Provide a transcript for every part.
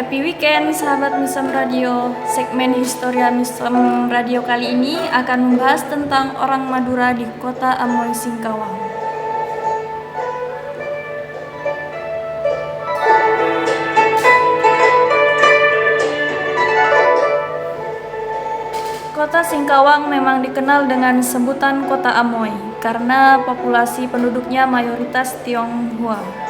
Happy weekend sahabat Misem Radio. Segmen Historia Misem Radio kali ini akan membahas tentang orang Madura di kota Amoy, Singkawang. Kota Singkawang memang dikenal dengan sebutan Kota Amoy karena populasi penduduknya mayoritas Tionghoa.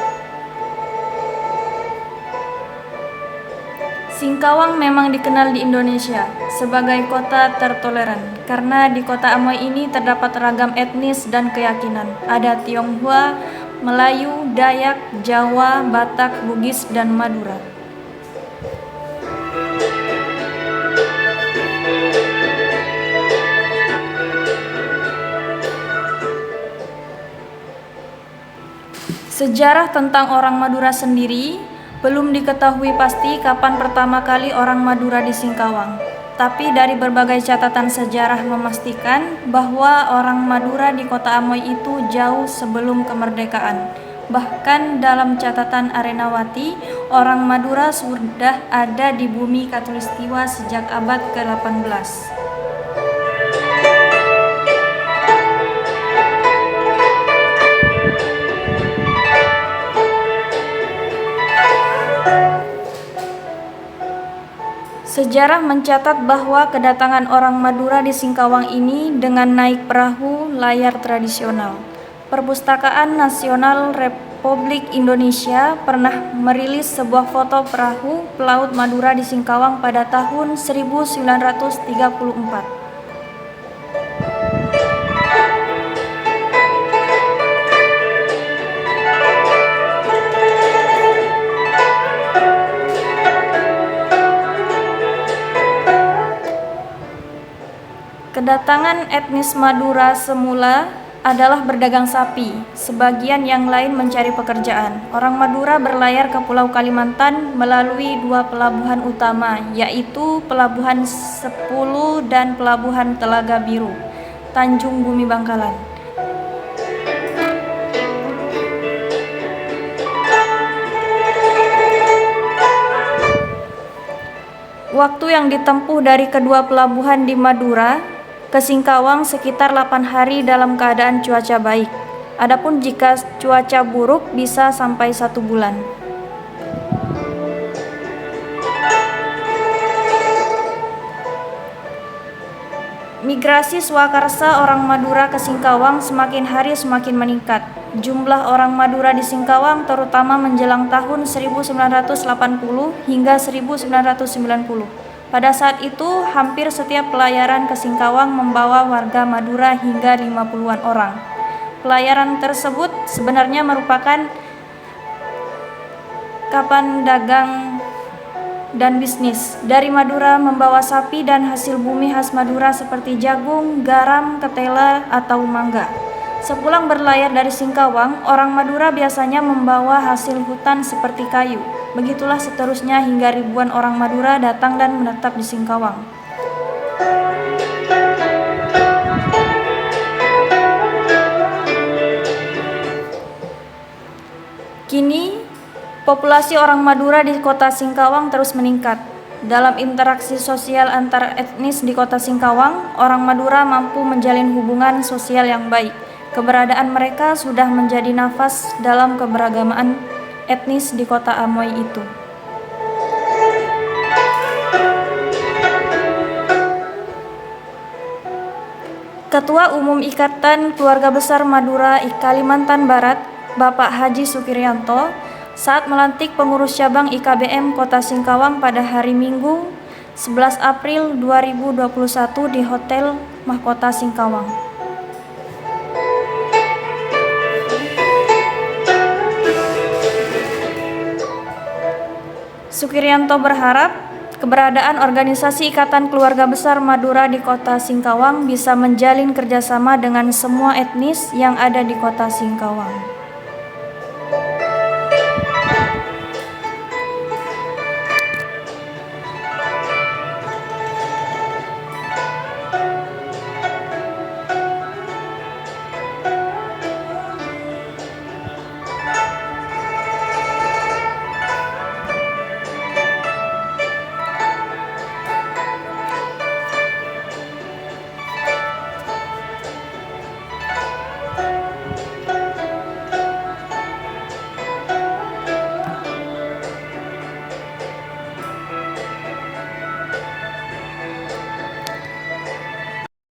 Singkawang memang dikenal di Indonesia sebagai kota tertoleran karena di kota Amoy ini terdapat ragam etnis dan keyakinan. Ada Tionghoa, Melayu, Dayak, Jawa, Batak, Bugis, dan Madura. Sejarah tentang orang Madura sendiri belum diketahui pasti kapan pertama kali orang Madura di Singkawang. Tapi dari berbagai catatan sejarah memastikan bahwa orang Madura di kota Amoy itu jauh sebelum kemerdekaan. Bahkan dalam catatan Arenawati, orang Madura sudah ada di bumi Katulistiwa sejak abad ke-18. Sejarah mencatat bahwa kedatangan orang Madura di Singkawang ini dengan naik perahu layar tradisional. Perpustakaan Nasional Republik Indonesia pernah merilis sebuah foto perahu pelaut Madura di Singkawang pada tahun 1934. Kedatangan etnis Madura semula adalah berdagang sapi, sebagian yang lain mencari pekerjaan. Orang Madura berlayar ke Pulau Kalimantan melalui dua pelabuhan utama, yaitu Pelabuhan 10 dan Pelabuhan Telaga Biru, Tanjung Bumi Bangkalan. Waktu yang ditempuh dari kedua pelabuhan di Madura ke Singkawang sekitar 8 hari dalam keadaan cuaca baik. Adapun jika cuaca buruk bisa sampai 1 bulan. Migrasi swakarsa orang Madura ke Singkawang semakin hari semakin meningkat. Jumlah orang Madura di Singkawang terutama menjelang tahun 1980 hingga 1990. Pada saat itu, hampir setiap pelayaran ke Singkawang membawa warga Madura hingga 50-an orang. Pelayaran tersebut sebenarnya merupakan kapal dagang dan bisnis. Dari Madura membawa sapi dan hasil bumi khas Madura seperti jagung, garam, ketela, atau mangga. Sepulang berlayar dari Singkawang, orang Madura biasanya membawa hasil hutan seperti kayu. Begitulah seterusnya hingga ribuan orang Madura datang dan menetap di Singkawang. Kini, populasi orang Madura di kota Singkawang terus meningkat. Dalam interaksi sosial antar etnis di kota Singkawang, orang Madura mampu menjalin hubungan sosial yang baik. Keberadaan mereka sudah menjadi nafas dalam keberagaman etnis di kota Amoy itu. Ketua Umum Ikatan Keluarga Besar Madura Kalimantan Barat, Bapak Haji Sukirianto, saat melantik pengurus cabang IKBM Kota Singkawang pada hari Minggu 11 April 2021 di Hotel Mahkota Singkawang. Sukirianto berharap keberadaan organisasi Ikatan Keluarga Besar Madura di kota Singkawang bisa menjalin kerjasama dengan semua etnis yang ada di kota Singkawang.